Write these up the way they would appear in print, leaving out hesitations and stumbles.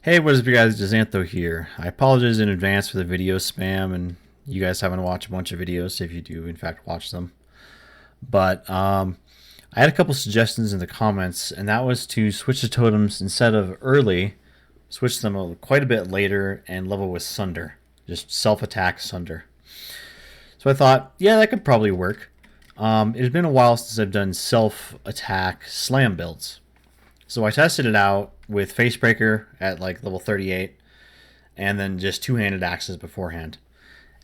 Hey, what is up, you guys? Xantho here. I apologize in advance for the video spam and you guys having to watch a bunch of videos if you do, in fact, watch them. But I had a couple suggestions in the comments, and that was to switch the totems instead of early, switch them quite a bit later and level with Sunder. Just self attack Sunder. So I thought, yeah, that could probably work. It has been a while since I've done self attack slam builds. So I tested it out with Facebreaker at like level 38 and then just two-handed axes beforehand.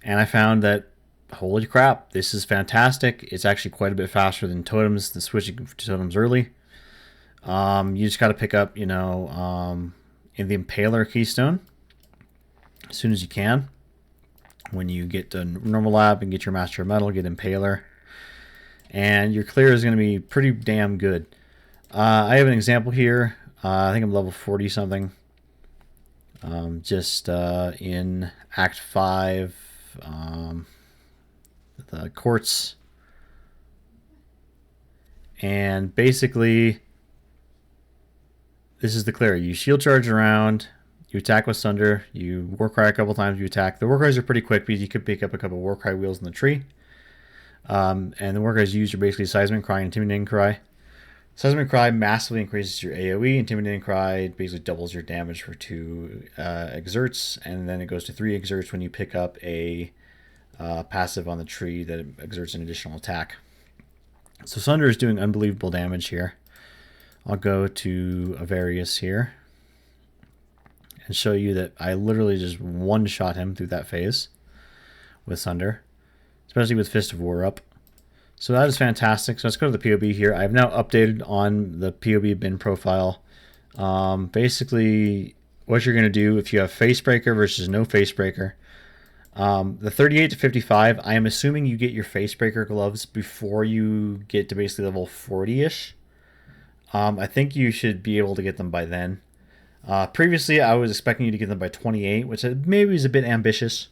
And I found that, holy crap, this is fantastic. It's actually quite a bit faster than totems, than switching to totems early. You just got to pick up, in the Impaler Keystone as soon as you can. When you get to normal lab and get your Master of Metal, get Impaler. And your clear is going to be pretty damn good. I have an example here. I think I'm level 40 something. Just in Act 5, the courts. And basically, this is the clear. You shield charge around, you attack with Sunder, you warcry a couple times, you attack. The warcries are pretty quick because you could pick up a couple warcry wheels in the tree. And the warcries used are basically Seismic Cry and Intimidating Cry. Seismic Cry massively increases your AoE. Intimidating Cry basically doubles your damage for 2 exerts, and then it goes to 3 exerts when you pick up a passive on the tree that exerts an additional attack. So Sunder is doing unbelievable damage here. I'll go to Avarius here and show you that I literally just one-shot him through that phase with Sunder, especially with Fist of War up. So that is fantastic. So let's go to the PoB here. I've now updated on the PoB bin profile. Basically, what you're going to do if you have Facebreaker versus no Facebreaker. The 38 to 55, I am assuming you get your Facebreaker gloves before you get to basically level 40-ish. I think you should be able to get them by then. Previously, I was expecting you to get them by 28, which maybe is a bit ambitious.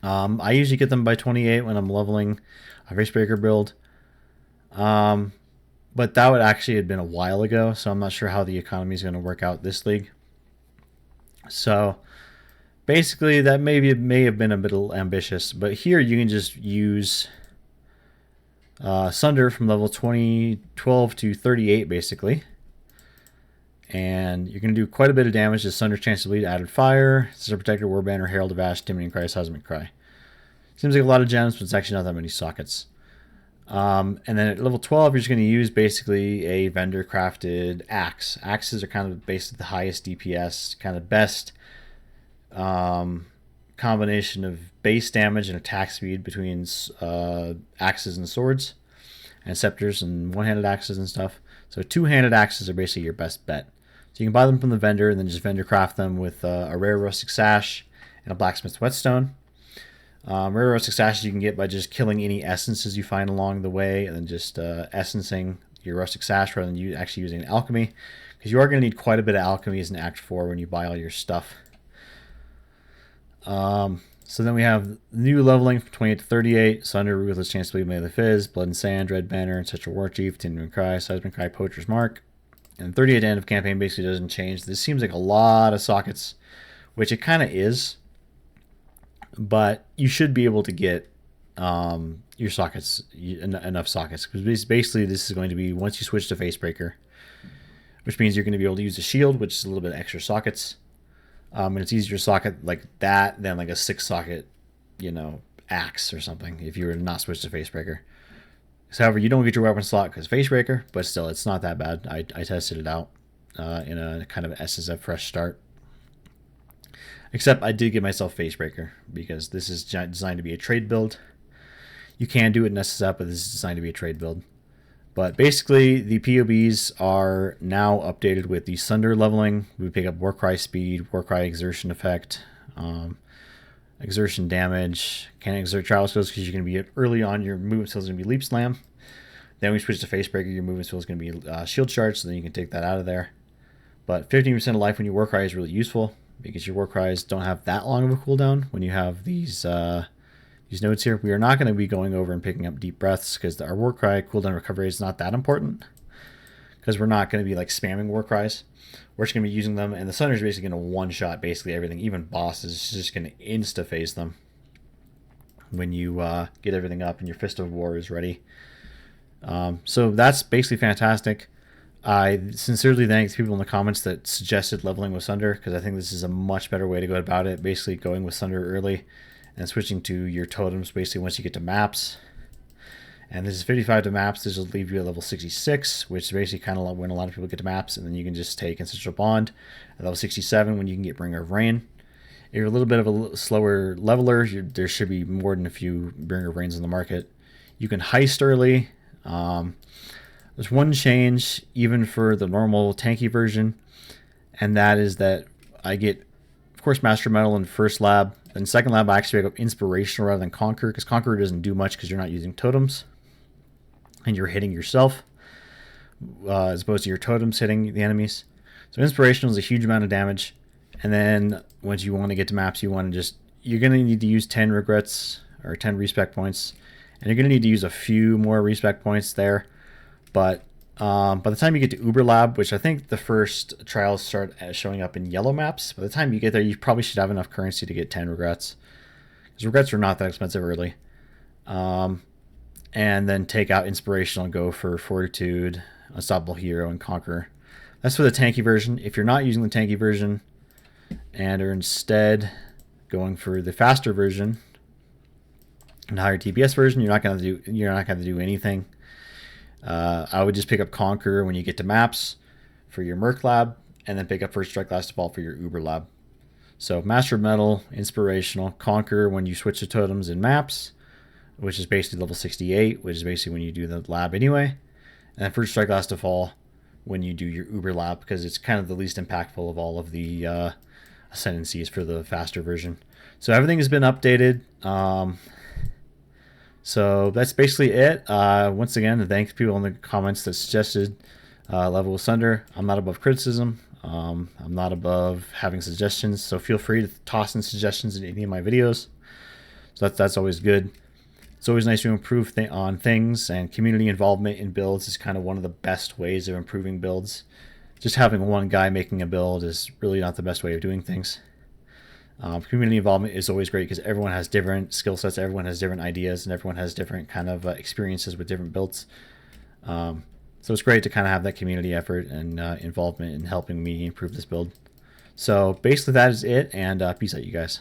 I usually get them by 28 when I'm leveling a Facebreaker build. But that would actually have been a while ago, so I'm not sure how the economy is going to work out this league. So basically, that may have been a bit ambitious, but here you can just use Sunder from level 12 to 38, basically. And you're going to do quite a bit of damage to Sunder's chance to bleed, added fire, Scissor Protector, Warbanner, Herald of Ash, Intimidating Cry, Seismic Cry. Seems like a lot of gems, but it's actually not that many sockets. And then at level 12, you're just going to use basically a vendor crafted axe. Axes are kind of basically the highest DPS, kind of best combination of base damage and attack speed between axes and swords, and scepters and one-handed axes and stuff. So two-handed axes are basically your best bet. So you can buy them from the vendor and then just vendor craft them with a rare rustic sash and a blacksmith's whetstone. Rare rustic sashes you can get by just killing any essences you find along the way and then just essencing your rustic sash rather than you actually using alchemy, because you are going to need quite a bit of alchemy as in Act 4 when you buy all your stuff. So then we have new leveling from 28 to 38. Sunder, Ruthless Chance to Bleed, Melee Fizz, Blood and Sand, Red Banner, Ancestral War Chief, Intimidating Cry, Seismic Cry, Poacher's Mark. And 38 end of campaign basically doesn't change. This seems like a lot of sockets, which it kind of is. But you should be able to get your sockets, enough sockets. Because basically this is going to be once you switch to Facebreaker, which means you're going to be able to use a shield, which is a little bit extra sockets. And it's easier to socket like that than like a 6-socket, axe or something if you were to not switch to Facebreaker. So, however, you don't get your weapon slot because Facebreaker, but still, it's not that bad. I tested it out in a kind of SSF fresh start. Except I did give myself Facebreaker because this is designed to be a trade build. You can do it in SSF, but this is designed to be a trade build. But basically, the PoBs are now updated with the Sunder leveling. We pick up Warcry speed, Warcry exertion effect, exertion damage. Can't exert travel skills because you're going to be early on. Your movement skill is going to be Leap Slam. Then we switch to Facebreaker. Your movement skill is going to be Shield Charge, so then you can take that out of there. But 15% of life when you Warcry is really useful because your Warcries don't have that long of a cooldown when you have these notes here. We are not going to be going over and picking up Deep Breaths because our Warcry cooldown recovery is not that important because we're not going to be like spamming warcries. We're just going to be using them, and the Sunder's basically going to one-shot basically everything. Even bosses, it's just going to insta-phase them when you get everything up and your Fist of War is ready. So that's basically fantastic. I sincerely thank people in the comments that suggested leveling with Sunder, because I think this is a much better way to go about it. Basically going with Sunder early and switching to your totems basically once you get to maps. And this is 55 to maps. This will leave you at level 66, which is basically kind of when a lot of people get to maps, and then you can just take Ancestral Bond at level 67 when you can get Bringer of Rain. If you're a little bit of a slower leveler, there should be more than a few Bringer of Rains on the market. You can heist early. There's one change even for the normal tanky version, and that is that I get, of course, Master Metal in first lab. Then second lab, I actually pick up Inspirational rather than Conquer, because Conquer doesn't do much because you're not using totems and you're hitting yourself as opposed to your totems hitting the enemies. So Inspirational is a huge amount of damage. And then once you want to get to maps, you're going to need to use 10 regrets or 10 respec points. And you're going to need to use a few more respec points there. But by the time you get to Uber Lab, which I think the first trials start showing up in yellow maps, by the time you get there, you probably should have enough currency to get 10 regrets. Because regrets are not that expensive early. And then take out Inspirational and go for Fortitude, Unstoppable Hero, and Conquer. That's for the tanky version. If you're not using the tanky version and are instead going for the faster version and higher TPS version, you're not going to do anything. I would just pick up Conquer when you get to maps for your Merc Lab, and then pick up First Strike Last Default for your Uber Lab. So Master of Metal, Inspirational, Conquer when you switch to totems in maps, which is basically level 68, which is basically when you do the lab anyway. And then First Strike Last Default when you do your Uber Lab, because it's kind of the least impactful of all of the Ascendancies for the faster version. So everything has been updated. So that's basically it. Once again, thanks people in the comments that suggested level with Sunder. I'm not above criticism. I'm not above having suggestions. So feel free to toss in suggestions in any of my videos. So that's always good. It's always nice to improve on things, and community involvement in builds is kind of one of the best ways of improving builds. Just having one guy making a build is really not the best way of doing things. Community involvement is always great because everyone has different skill sets, everyone has different ideas, and everyone has different kind of experiences with different builds. So it's great to kind of have that community effort and involvement in helping me improve this build. So basically that is it, and peace out, you guys.